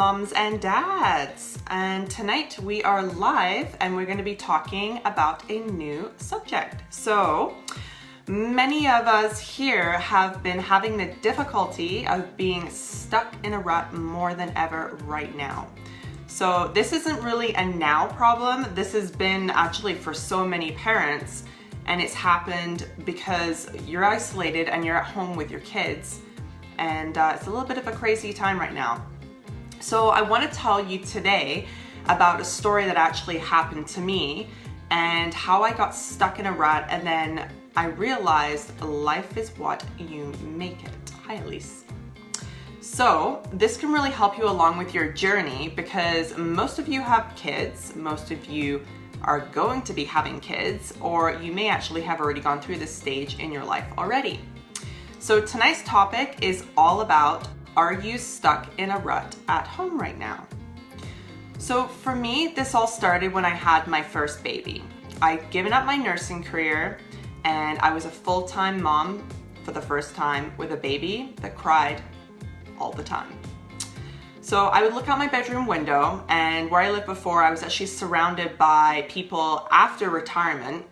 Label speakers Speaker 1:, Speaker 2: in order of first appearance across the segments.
Speaker 1: mums and dads, and tonight we are live and we're going to be talking about a new subject. So many of us here have been having the difficulty of being stuck in a rut more than ever right now. So this isn't really a now problem. This has been actually for so many parents, and it's happened because you're isolated and you're at home with your kids, and it's a little bit of a crazy time right now. So I want to tell you today about a story that actually happened to me and how I got stuck in a rut, and then I realized life is what you make it. Hi, Elise. So this can really help you along with your journey because most of you have kids, most of you are going to be having kids, or you may actually have already gone through this stage in your life already. So tonight's topic is all about, are you stuck in a rut at home right now? So for me, this all started when I had my first baby. I'd given up my nursing career and I was a full-time mom for the first time with a baby that cried all the time. So I would look out my bedroom window, and where I lived before, I was actually surrounded by people after retirement,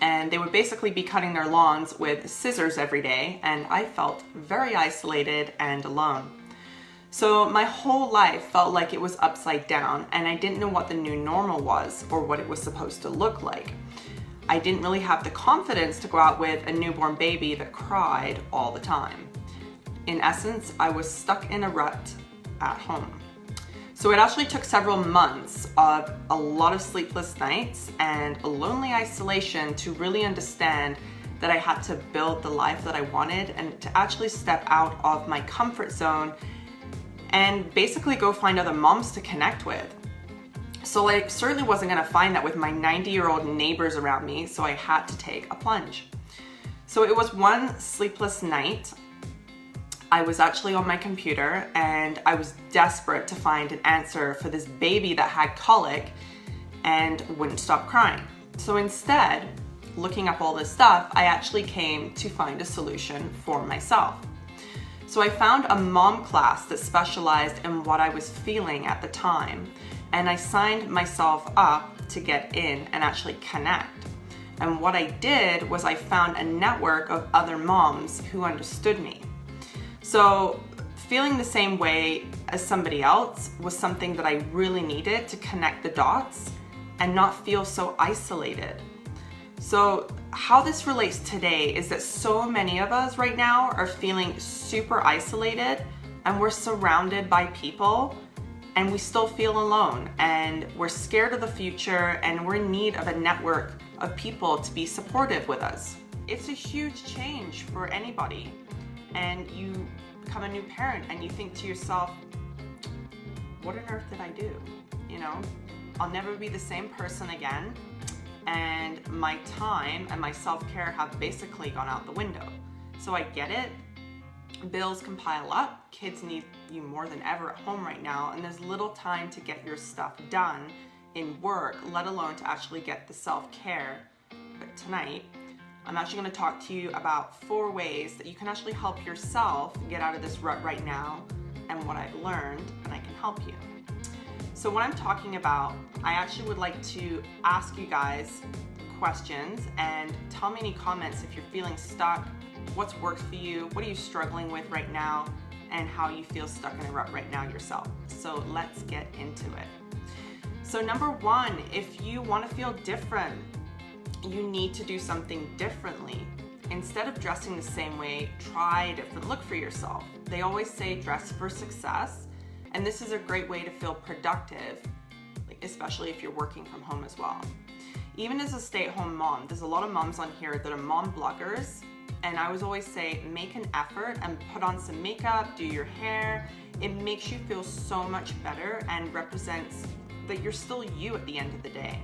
Speaker 1: and they would basically be cutting their lawns with scissors every day, and I felt very isolated and alone. So my whole life felt like it was upside down, and I didn't know what the new normal was or what it was supposed to look like. I didn't really have the confidence to go out with a newborn baby that cried all the time. In essence, I was stuck in a rut at home. So it actually took several months of a lot of sleepless nights and a lonely isolation to really understand that I had to build the life that I wanted and to actually step out of my comfort zone and basically go find other moms to connect with. So I certainly wasn't gonna find that with my 90-year-old neighbors around me, so I had to take a plunge. So it was one sleepless night. I was actually on my computer and I was desperate to find an answer for this baby that had colic and wouldn't stop crying. So instead, looking up all this stuff, I actually came to find a solution for myself. So I found a mom class that specialized in what I was feeling at the time, and I signed myself up to get in and actually connect. And what I did was I found a network of other moms who understood me. So feeling the same way as somebody else was something that I really needed to connect the dots and not feel so isolated. So how this relates today is that so many of us right now are feeling super isolated, and we're surrounded by people and we still feel alone, and we're scared of the future, and we're in need of a network of people to be supportive with us. It's a huge change for anybody. And you become a new parent and you think to yourself, what on earth did I do? You know, I'll never be the same person again, and my time and my self-care have basically gone out the window. So I get it. Bills can pile up, kids need you more than ever at home right now, and there's little time to get your stuff done in work, let alone to actually get the self-care. But tonight, I'm actually going to talk to you about 4 ways that you can actually help yourself get out of this rut right now, and what I've learned, and I can help you. So what I'm talking about, I actually would like to ask you guys questions and tell me any comments if you're feeling stuck, what's worked for you, what are you struggling with right now, and how you feel stuck in a rut right now yourself. So let's get into it. So number 1, if you want to feel different, you need to do something differently. Instead of dressing the same way, try a different look for yourself. They always say dress for success, and this is a great way to feel productive, especially if you're working from home as well. Even as a stay-at-home mom, there's a lot of moms on here that are mom bloggers, and I would always say make an effort and put on some makeup, do your hair. It makes you feel so much better and represents that you're still you at the end of the day.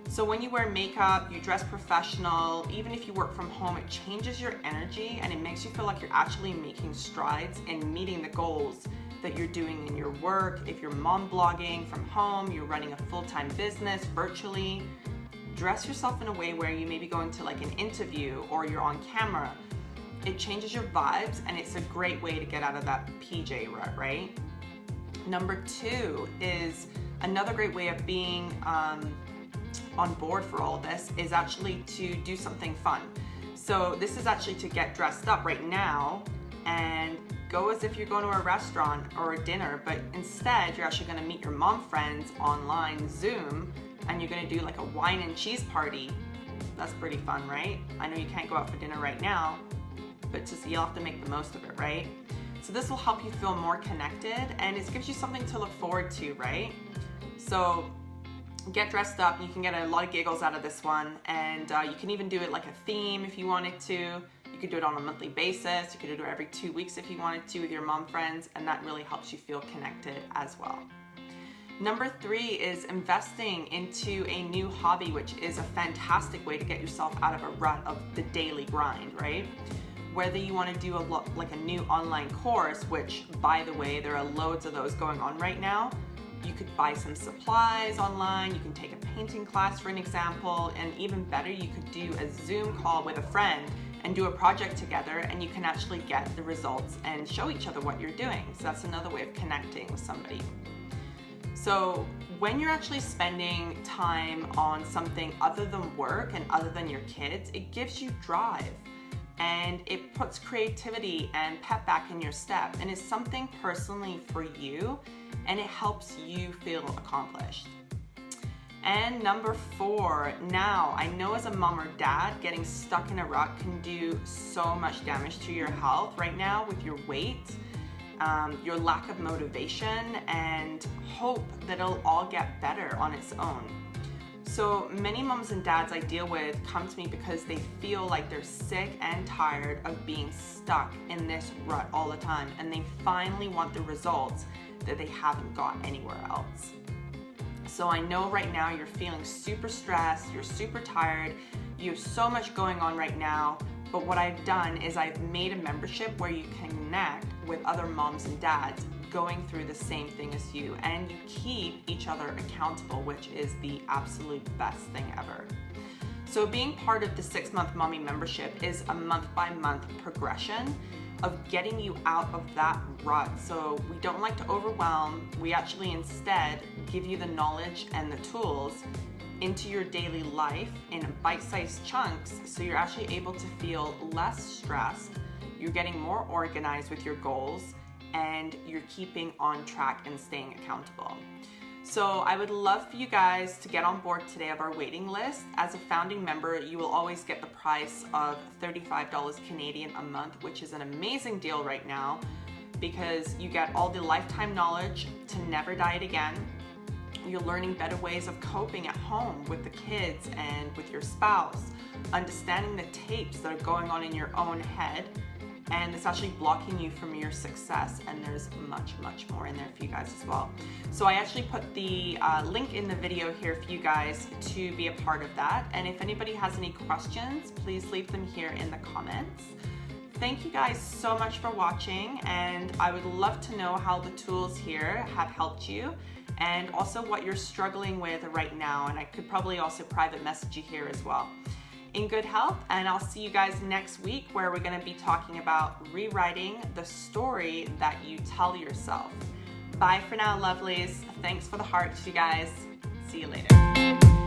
Speaker 1: So when you wear makeup, you dress professional, even if you work from home, it changes your energy and it makes you feel like you're actually making strides in meeting the goals that you're doing in your work. If you're mom blogging from home, you're running a full-time business virtually, dress yourself in a way where you may be going to like an interview or you're on camera. It changes your vibes and it's a great way to get out of that PJ rut, right? Number 2 is another great way of being on board for all of this is actually to do something fun. So this is actually to get dressed up right now and go as if you're going to a restaurant or a dinner, but instead you're actually going to meet your mom friends online, Zoom, and you're going to do like a wine and cheese party. That's pretty fun, right? I know you can't go out for dinner right now, but you'll have to make the most of it, right? So this will help you feel more connected, and it gives you something to look forward to, right? So get dressed up. You can get a lot of giggles out of this one, and you can even do it like a theme if you wanted to. You could do it on a monthly basis. You could do it every 2 weeks if you wanted to with your mom friends, and that really helps you feel connected as well. Number 3 is investing into a new hobby, which is a fantastic way to get yourself out of a rut of the daily grind, right? Whether you want to do like a new online course, which by the way, there are loads of those going on right now. You could buy some supplies online, you can take a painting class for an example, and even better, you could do a Zoom call with a friend and do a project together, and you can actually get the results and show each other what you're doing. So that's another way of connecting with somebody. So when you're actually spending time on something other than work and other than your kids, it gives you drive. And it puts creativity and pep back in your step, and it's something personally for you, and it helps you feel accomplished. And number 4, now I know as a mom or dad, getting stuck in a rut can do so much damage to your health right now with your weight, your lack of motivation, and hope that it'll all get better on its own. So many moms and dads I deal with come to me because they feel like they're sick and tired of being stuck in this rut all the time, and they finally want the results that they haven't got anywhere else. So I know right now you're feeling super stressed, you're super tired, you have so much going on right now, but what I've done is I've made a membership where you can connect with other moms and dads going through the same thing as you, and you keep each other accountable, which is the absolute best thing ever. So being part of the 6-month mommy membership is a month-by-month progression of getting you out of that rut. So we don't like to overwhelm. We actually instead give you the knowledge and the tools into your daily life in bite-sized chunks, so you're actually able to feel less stressed, you're getting more organized with your goals, and you're keeping on track and staying accountable. So I would love for you guys to get on board today of our waiting list. As a founding member, you will always get the price of $35 Canadian a month, which is an amazing deal right now because you get all the lifetime knowledge to never diet again. You're learning better ways of coping at home with the kids and with your spouse, understanding the tapes that are going on in your own head, and it's actually blocking you from your success, and there's much, much more in there for you guys as well. So I actually put the link in the video here for you guys to be a part of that, and if anybody has any questions, please leave them here in the comments. Thank you guys so much for watching, and I would love to know how the tools here have helped you, and also what you're struggling with right now, and I could probably also private message you here as well. In good health, and I'll see you guys next week where we're going to be talking about rewriting the story that you tell yourself. Bye for now, lovelies. Thanks for the hearts, you guys. See you later.